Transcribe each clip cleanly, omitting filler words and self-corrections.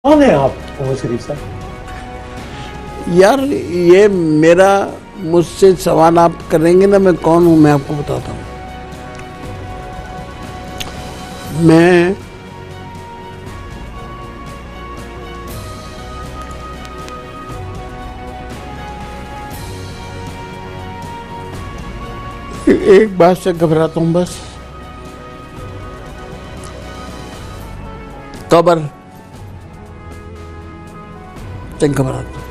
कौन है आप मोहम्मद शरीफ साहब? यार ये मेरा मुझसे सवाल आप करेंगे ना, मैं कौन हूं मैं आपको बताता हूं। मैं एक बात से घबराता हूं बस, कब्र से घबराता हूं।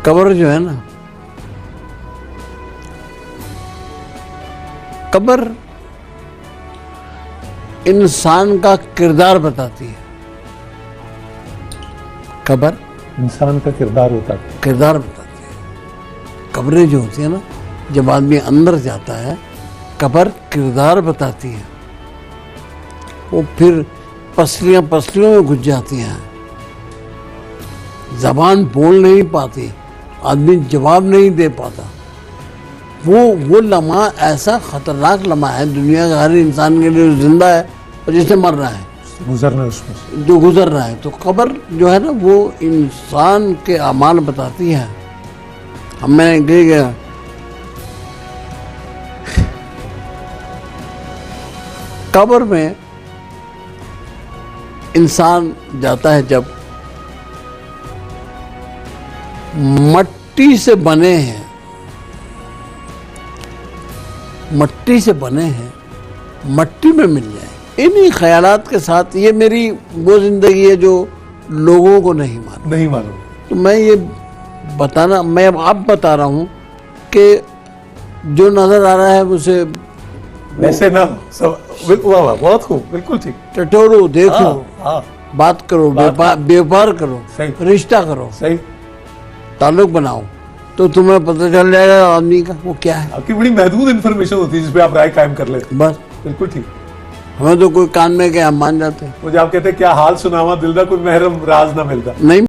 कब्र जो है ना, कब्र इंसान का किरदार बताती है। कब्र इंसान का किरदार होता है। किरदार बताती है। कब्रें जो होती है ना, जब आदमी अंदर जाता है, कब्र किरदार बताती है। वो फिर पसलियां पसलियों में घुस जाती हैं, जबान बोल नहीं पाती, आदमी जवाब नहीं दे पाता। वो लम्हा ऐसा खतरनाक लम्हा है दुनिया का हर इंसान के लिए, जिंदा है और जिससे मर रहा है, गुजरना उसमें से। जो गुजर रहा है। तो कब्र जो है ना, वो इंसान के अमाल बताती है। हम मैं गया कब्र में इंसान जाता है जब मट्टी से बने हैं, मट्टी से बने हैं, मट्टी में मिल जाए। इन्हीं ख्यालात के साथ ये मेरी वो जिंदगी है जो लोगों को नहीं मालूम। तो मैं ये बताना, मैं अब बता रहा हूँ कि जो नजर आ रहा है उसे वैसे ना सब वाह, बहुत खूब, बिल्कुल ठीक। टटोरो, देखो, हाँ, बात करो, व्यापार करो, सही। रिश्ता करो, सही। ताल्लुक बनाओ, तो तुम्हें पता चल जाएगा आदमी का वो क्या है। आपकी बड़ी महदूद इंफॉर्मेशन होती है जिसपे आप राय कायम कर लेते। बस बिल्कुल ठीक। हमें तो कोई कान में क्या हम मान जाते हैं। मुझे आप कहते हैं क्या हाल सुनावा दिल दा, कोई महरम राज ना मिलता। नहीं